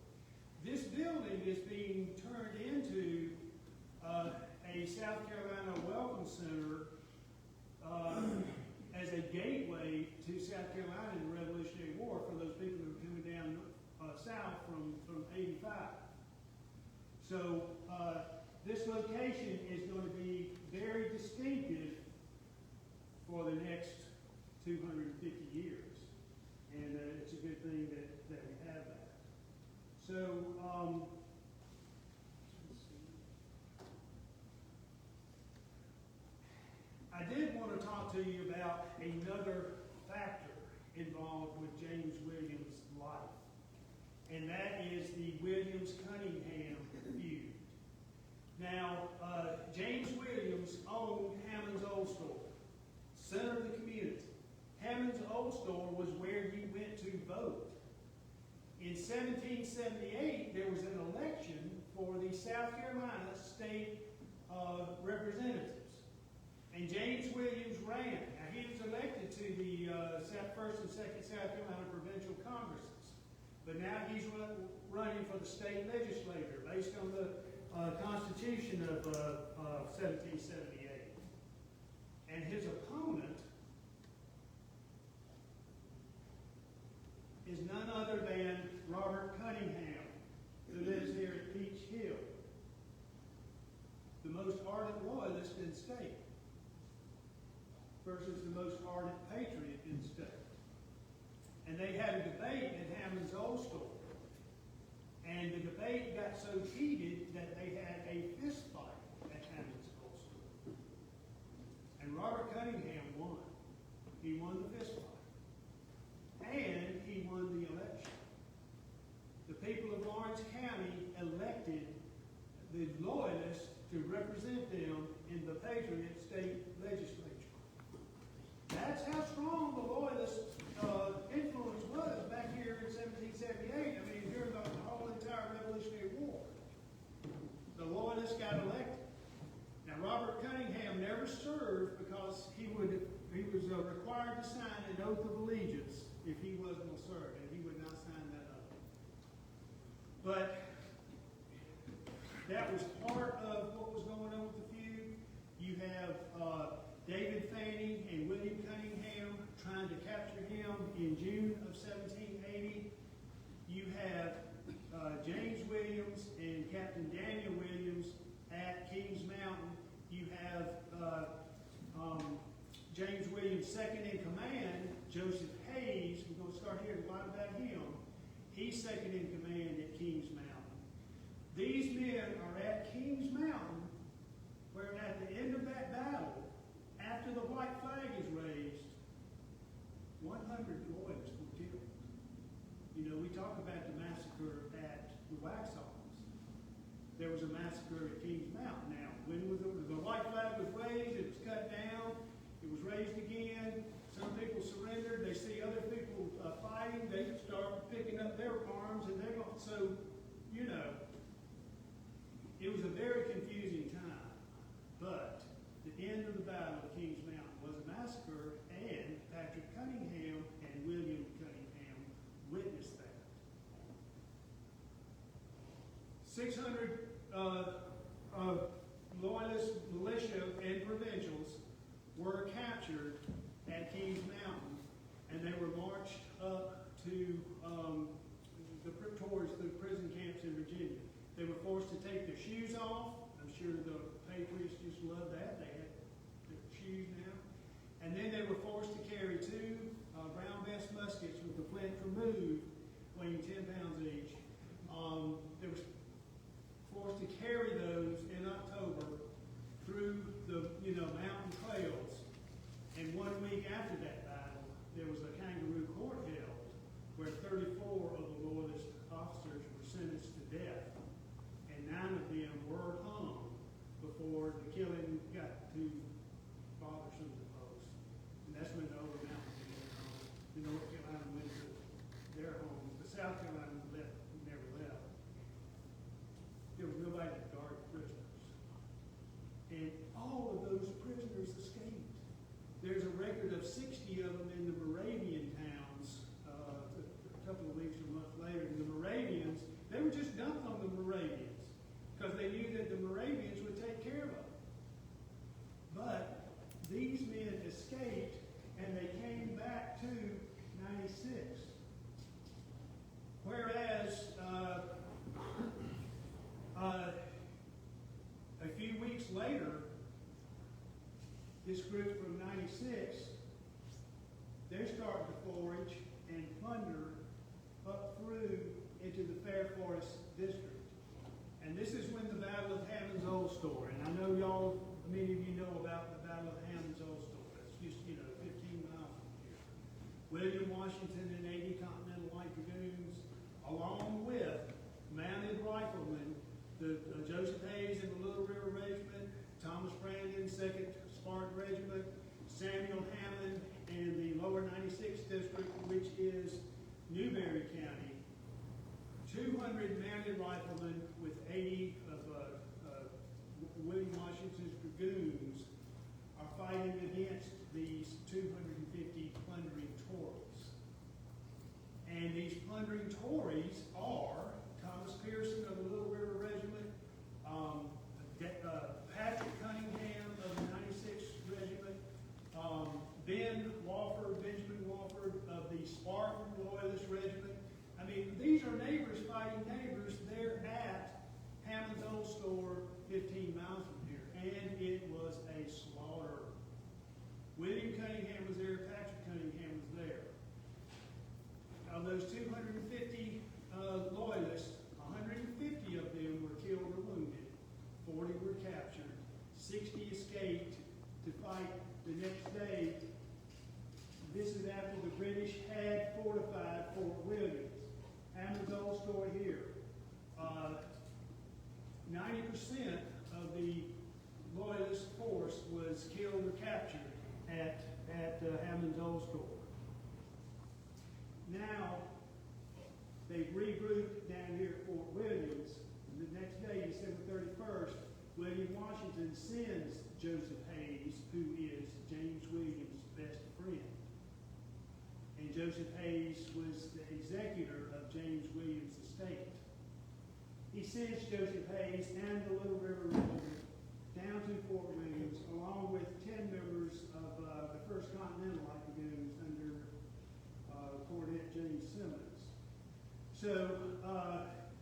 F: This building is being turned into a South Carolina Welcome Center as a gateway to South Carolina in the Revolutionary War for those people who were coming down south from 85. So this location is going to be very distinctive for the next 250 years. And it's a good thing that we have that. So, I did want to talk to you about another factor involved with James Williams' life, and that is the Williams-Cunningham feud. Now, James Williams owned Hammond's Old Store, center of the community. Hammond's Old Store was where you went to vote. In 1778, there was an election for the South Carolina State Representatives. And James Williams ran. Now, he was elected to the first and second South Carolina provincial congresses. But now he's running for the state legislature based on the Constitution of 1778. And his opponent is none other than Robert Cunningham, who lives here at Peach Hill, the most ardent loyalist in the state, versus the most ardent patriot in the state. And they had a debate at Hammond's Old Store. And the debate got so heated that they had a fist fight at Hammond's Old Store. And Robert Cunningham won. He won the fist fight. And he won the election. to represent them in the Patriot state legislature. That's how strong the Loyalist influence was back here in 1778. I mean, during the whole entire Revolutionary War. The Loyalists got elected. Now, Robert Cunningham never served because he was required to sign an oath of allegiance if he wasn't going to serve, and he would not sign that oath. But that was part of what was going on with the feud. You have David Fanning and William Cunningham trying to capture him in June of 1780. You have James Williams and Captain Daniel Williams at Kings Mountain. You have James Williams' second in command, Joseph Hayes. We're going to start hearing a lot about him. He's second in command at Kings Mountain. These men are at Kings Mountain, where at the end of that battle, after the white flag is raised, 100 Loyalists were killed. You know, we talk about the massacre at the Waxhaws. There was a massacre at Kings Mountain. Now, when the white flag was raised, it was cut down, it was raised again. Some people surrendered. They see other people fighting. They start picking up their arms, and they're going. So, you know, it was a very confusing time. But the end of the Battle of Kings Mountain was a massacre, and Patrick Cunningham and William Cunningham witnessed that. 600 Loyalist militia and provincials were captured at Kings Mountain, and they were marched up to towards the prison camps in Virginia. They were forced to take their shoes off. I'm sure the Patriots just loved that. They had their shoes now. And then they were forced to carry two Brown Bess muskets with the flint removed, weighing 10 pounds each. They were forced to carry those in October through the mountain trails. And 1 week after that battle, there was a kangaroo court held where 34 of the Loyalist officers were sentenced to death, and 9 of them were hung before the killing got too bothersome to folks. And that's when the Over Mountain went home. The North Carolina went to their homes. The South Carolina never left. There was nobody to guard prisoners. And all of those prisoners escaped. There's a record of 60 of them in the Moravian towns a couple of weeks or a month later. And the Moravians, they were just dumped on the Moravians because they knew that the Moravians would take care of them. But these men escaped, and they came back to 96. Whereas a few weeks later, this group from 96, they're starting to forage and plunder up through into the Fair Forest District. And this is when the Battle of Hammond's Old Store, and I know many of you know about the Battle of Hammond's Old Store. It's just, 15 miles from here. William Washington and 80 Continental Light Dragoons, along with mounted riflemen, the Joseph Hayes and the Little River Regiment, Thomas Brandon, 2nd Spartan Regiment, Samuel Hammond, and the Lower 96th District, which is Newberry County. 200 mounted riflemen with 80 of William Washington's dragoons are fighting against these 250 plundering Tories. And these plundering Tories are Thomas Pearson of the Little River Regiment, Patrick Cunningham of the 96th Regiment, Benjamin Wofford of the Spartan Loyalist Regiment. I mean, these are neighbors fighting neighbors. They're at Hammond's Old Store, 15 miles from here. And it was a slaughter. William Cunningham was there. Patrick Cunningham was there. Of those 250 Loyalists, 150 of them were killed or wounded. 40 were captured. 60 escaped to fight the next day. This is after the British had fortified Fort Williams. Hammond's Old Store here. 90% of the Loyalist force was killed or captured at Hammond's old store. Now, they've regrouped down here at Fort Williams. The next day, December 31st, William Washington sends Joseph Hayes, who is James Williams' best friend. And Joseph Hayes was the executor of James Williams' estate. He sends Joseph Hayes and the Little River Regiment down to Fort Williams, along with 10 members of the 1st Continental Light Dragoons under Cornet James Simmons. So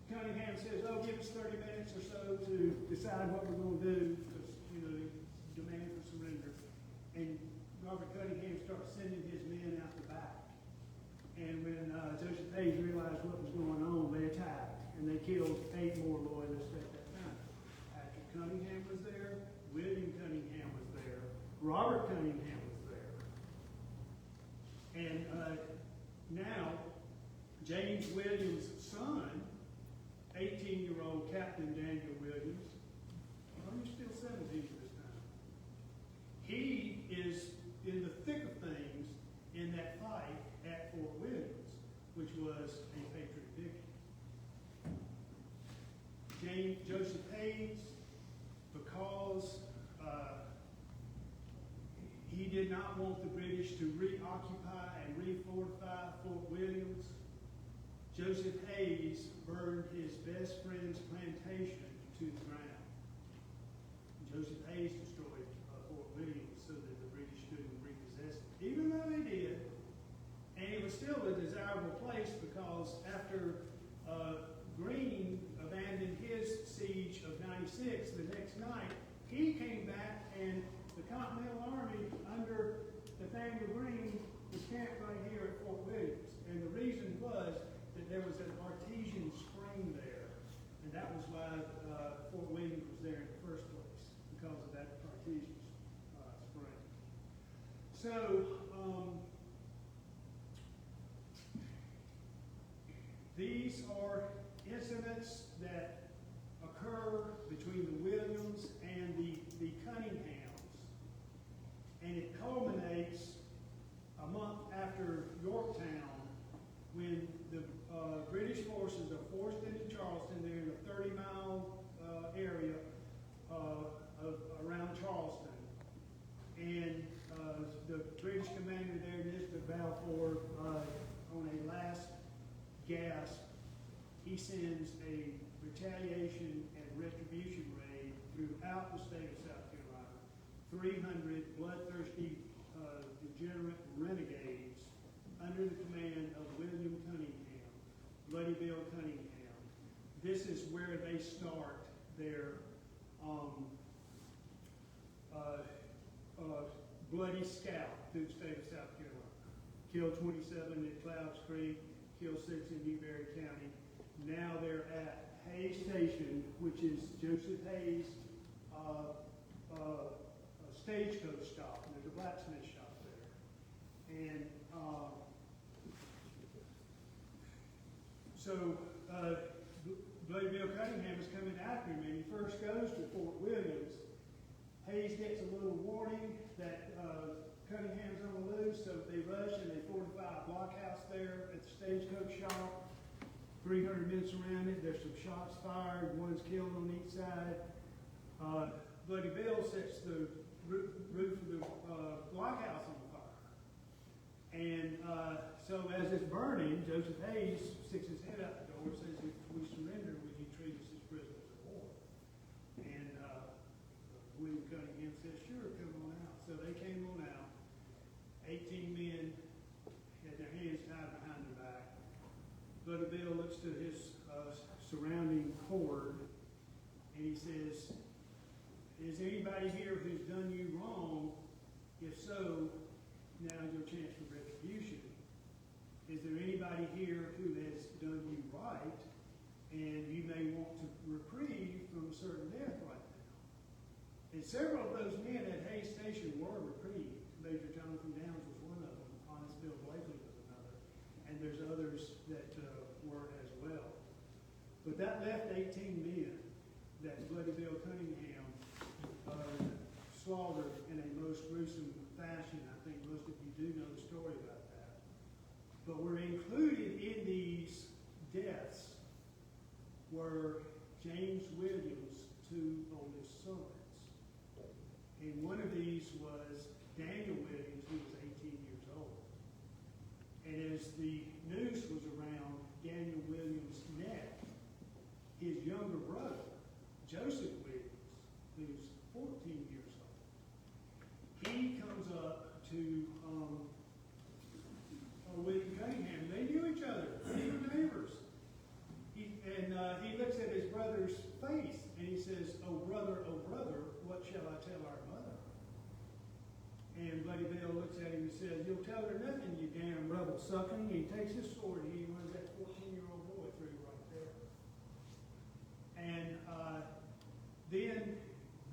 F: Cunningham says, "Oh, give us 30 minutes or so to decide what we're going to do," because demand for surrender. And Robert Cunningham starts sending his men out the back. And when Joseph Hayes realized what was going on, they attacked, and they killed 8 more loyalists at that time. Patrick Cunningham was there, William Cunningham was there, Robert Cunningham was there. And now, James Williams' son, 18-year-old Captain Daniel Williams, he's still 17 at this time. He is in the thick of things in that fight at Fort Williams, which was a Patriot victory. Joseph Hayes, because he did not want the British to reoccupy and refortify Fort Williams, Joseph Hayes burned his best friend's plantation to the ground. Joseph Hayes destroyed Fort Williams so that the British couldn't repossess it, even though they did. And it was still a desirable place because after Greene abandoned his siege of 96, the next night, he came back and the Continental Army under Nathaniel Greene was camped right here at Fort Williams. And the reason was that there was an artesian spring there. And that was why Fort Williams was there in the first place, because of that artesian spring. So, these are incidents that occur between the Williams and the Cunninghams. And it culminates a month after Yorktown, when the British forces are forced into Charleston. They're in a 30-mile area around Charleston. And the British commander there, Mr. Balfour, on a last gasp, he sends a retaliation and retribution raid throughout the state of South Carolina. 300 bloodthirsty, degenerate renegades under the command of William Cunningham, Bloody Bill Cunningham. This is where they start their bloody scout through the state of South Carolina. Killed 27 at Clouds Creek, killed 6 in Newberry County. Now they're at Hayes Station, which is Joseph Hayes' stagecoach stop. There's a blacksmith shop there. And so Bloody Bill Cunningham is coming after him, and he first goes to Fort Williams. Hayes gets a little warning that Cunningham's on the loose, so they rush and they fortify a blockhouse there at the stagecoach shop. 300 men surround it. There's some shots fired. One's killed on each side. Bloody Bill sets the roof of the blockhouse on fire. And so as it's burning, Joseph Hayes sticks his head out the door and says, "If we surrender, would you treat us as prisoners of war?" And William Cunningham says, "Sure, come on out." So they came on out. 18 men had their hands tied behind their back. Bloody Bill looks to his surrounding horde and he says, "Is anybody here who's done you wrong? If so, now's your chance for retribution. Is there anybody here who has done you right and you may want to reprieve from a certain death right now?" And several of those men at Hayes Station were reprieved. Major Jonathan Downs was one of them. Honest Bill Blakely was another. And there's others that were as well. But that left 18 men that Bloody Bill Cunningham But were included in these deaths were James Williams' two oldest sons. And one of these was Daniel Williams, who was 18 years old. And as the noose was around Daniel Williams' neck, his younger brother, Joseph Williams, who's 14 years old, he comes up to William Cunningham. They knew each other. They were neighbors. He looks at his brother's face and he says, oh brother, what shall I tell our mother? And Bloody Bill looks at him and says, you'll tell her nothing, you damn rebel sucker. And he takes his sword and he runs that 14-year-old boy through right there. And then,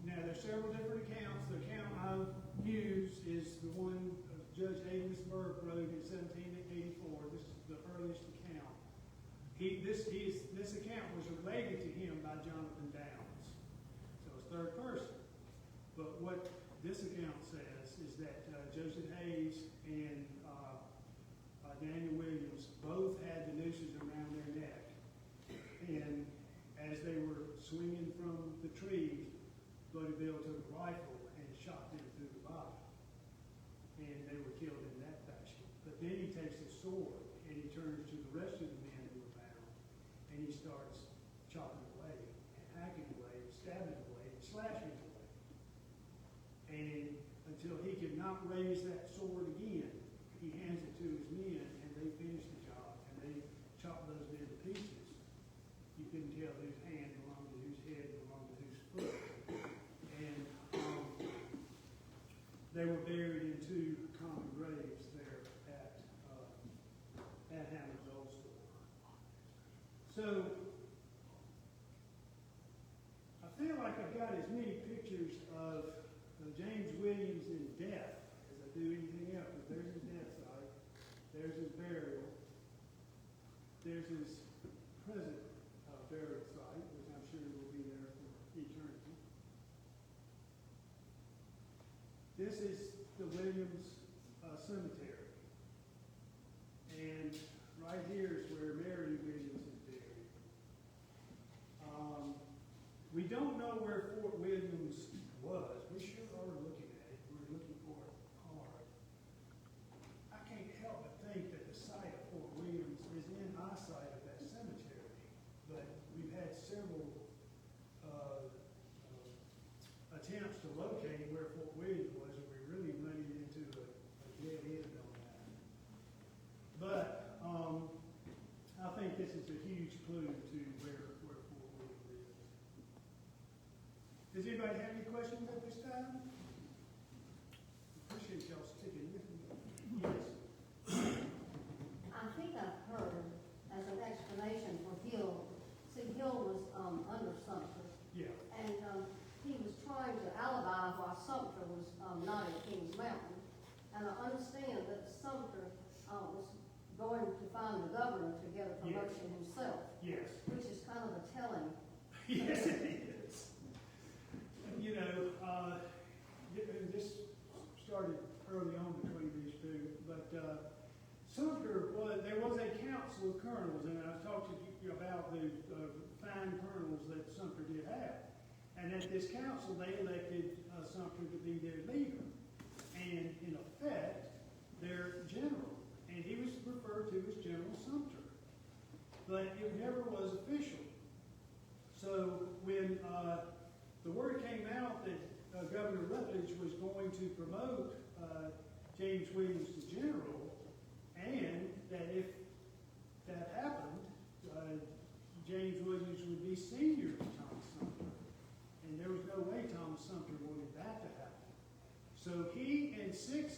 F: now there's several different accounts. The account I've used is the one Judge Amos Burke wrote in 1784. This is the earliest account. This account was related to him by Jonathan Downs. So it's third person. But what this account says is that Joseph Hayes and Daniel Williams both had the nooses around their neck. And as they were swinging from the tree, Bloody Bill took a rifle and shot them through the body. And they were killed in that fashion. But then he takes his sword and he turns to the rest of the men who were bound and he starts chopping away and hacking away and stabbing away and slashing away. And until he could not raise that sword again, he hands it to his men and they finish the job and they chop those men to pieces. You couldn't tell whose hand belonged to whose head belonged to whose foot. And they were buried in two common graves there at Hammond's Old Store. So I feel like I've got as many pictures of James Williams in death as I do anything else. But there's his death site, there's his burial, there's his present burial site, which I'm sure will be there for eternity. This is the Williams Cemetery. And right here is where Mary Williams is buried. We don't know where Fort Williams was. We sure are looking at it. We're looking for it hard. I can't help but think that the site of Fort Williams is in eyesight of that cemetery. But we've had several attempts to locate where Fort Williams was, and we really running into a dead end on that. But I think this is a huge clue to where Fort Williams is. Does anybody have any questions at this time? Appreciate y'all sticking with me. Yes.
G: I think I've heard as an explanation for Hill. See, Hill was under Sumter.
F: Yeah.
G: And he was trying to alibi why Sumter was not at Kings Mountain. And I understand that Sumter was going to find the governor to get a promotion himself.
F: Yes.
G: Which is kind of a telling.
F: Yes, it is. You know, this started early on between these two, but Sumter there was a council of colonels, and I've talked to you about the fine colonels that Sumter did have. And at this council, they elected Sumter to be their leader, and in effect, their general. And he was referred to as General Sumter, but it never was official. So when the word came out that Governor Rutledge was going to promote James Williams to general, and that if that happened, James Williams would be senior to Thomas Sumter. And there was no way Thomas Sumter wanted that to happen. So he and 6